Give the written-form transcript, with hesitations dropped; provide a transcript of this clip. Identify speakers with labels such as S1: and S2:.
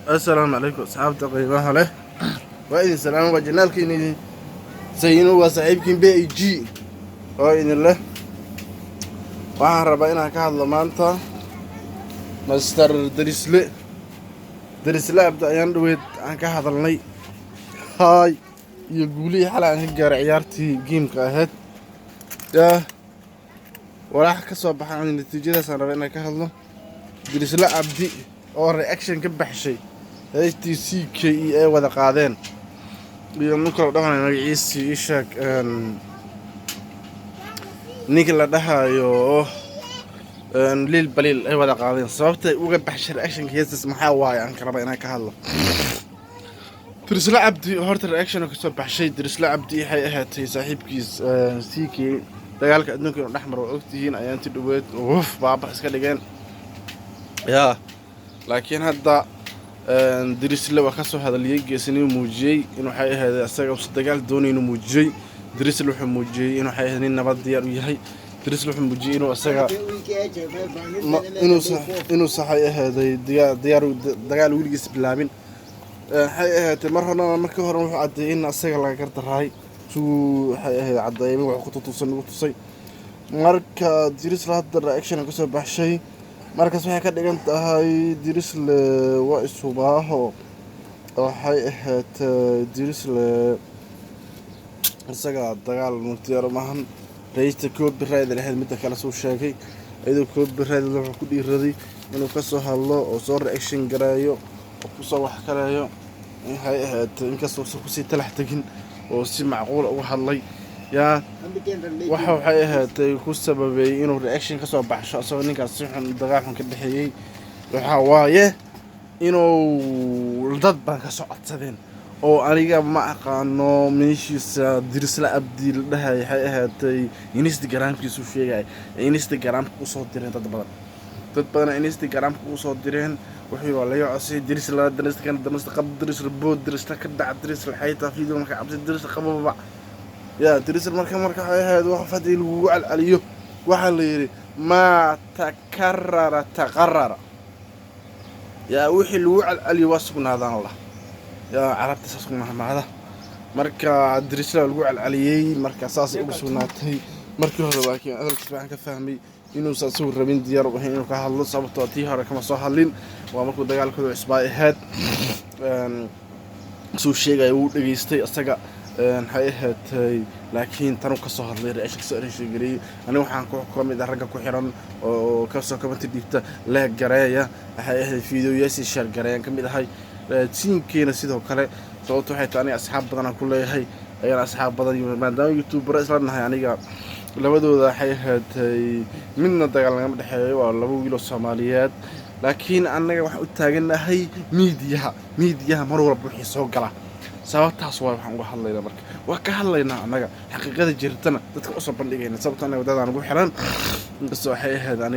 S1: السلام عليكم أصحاب تقريبا له وإذن السلام وجنالك إني سينو وصاحبكم بي جي وإذن الله waxaan rabaa inaan ka hadlo maanta master darisle abda ayaan dhaweyd aan ka hadalnay hay iyo guulihii xalay aan ka gaaray ciyaartii geemka ahayd yaa walax ka soo baxay natiijadaas aan rabaa inaan ka hadlo darisle abdi oo reaction ka baxshay HTCK ay wada qaadeen iyo ninka la dhahayo magaciisa ii sheeg ninka la dhahayo lil balil ay wada qaadeen sababta uga baxshay reaction kiisas maxaa waaye aan ka rabaa inaan ka hadlo darisle abdi horta reaction ka soo baxshay darisle abdi waxay ahaatay saaxiibkiis CK dagaalka adduunka inuu dhaxmar oo ogtihiin ayaan ti dhaweed baaba iska dhigeen yaa laakiin hadda darisle waa ka soo hadaliyay geesinimo muujiyay inuu waxay ahayd asaga oo dagaal doonayno muujiyay darisle wuxuu muujiyay inuu waxay ahayd nabad diyaar u yahay darisle wuxuu muujiyay inuu asaga inuu saxay ahayd diyaar dagaal wiligiis bilaabin waxay ahayd markii hore wuxuu cadeeyay in asaga laga gardaraay waxay ahayd cadeeyay wuxuu ku tutusan ugu tusay marka darisle hadda reaction ka soo baxshay markaas waxay ka dhigan tahay darisle waa isubaaho waxay ahayd darisle isaga dagaal murtiyaar maahan raaysta copyright lahayd mid kale soo sheegay ayadoo copyright wuxuu ku dhiiraday inuu ka soo hadlo oo soo reaction gareeyo oo ku soo wax kaleeyo waxay ahayd inkastoo ku sii talax tagin oo si macquul uga hadlay yaa waxay ahayd ku sababay inuu reaction ka soo baxsho asoo ninkaas si xun dagaal xun ka dhaxeeyay waxa waaye inuu dad baan ka soo codsadeen oo aniga ma aqaano meeshiisa darisle abdi la dhahay waxay ahayd Instagram-kiisu sheegay Instagram ku soo direen dad badan Instagram ku soo direen wuxuu la yocosay darisle qab darisle bood darisle ka dhac darisle xayta fiideo marka abdi darisle qababa يا درس المركة هذا وقفت الوعي عليه وحليري ما تقرر يا وحي الوعي عليه واسقنا هذا الله يا عرفت اسقنا هذا مركة درس له الوعي عليه مركة أساس بسوناتي مركة هذا لكن أنا كنت فاهمي إنه سأسوي ربين ديار وهنا كهالله صابتواتيها ركما صهالين ومركو دجال كذا إسباعي هاد سو شيء يقول يستي أستجا waxay ahayd laakiin tan ka soo hadlay reaction soo sheegay aniga waxaan ku mid ah ragga ku xiran oo ka soo kabantay dibta la gareeya waxay ahayd fiidiyoyaasha share gareeyaan kamid ahay tiinkeena sidoo kale sababtoo waxay tahay asxaab badan ku leeyahay ayaan asxaab badan maadaama YouTuber isla nahay aniga labadooda waxay ahayd midna dagaal naga dhaxeeyo waa laba wiil oo Soomaaliyeed laakiin anaga wax u taaganahay meediyaha mar walba wixii soo gala sababtaas waxaan uga hadlaynaa marka waa ka hadlaynaa anaga xaqiiqada jirtana dadka u soo bandhigayna sababtana wadada aan ugu xiran inkastoo waxay ahayd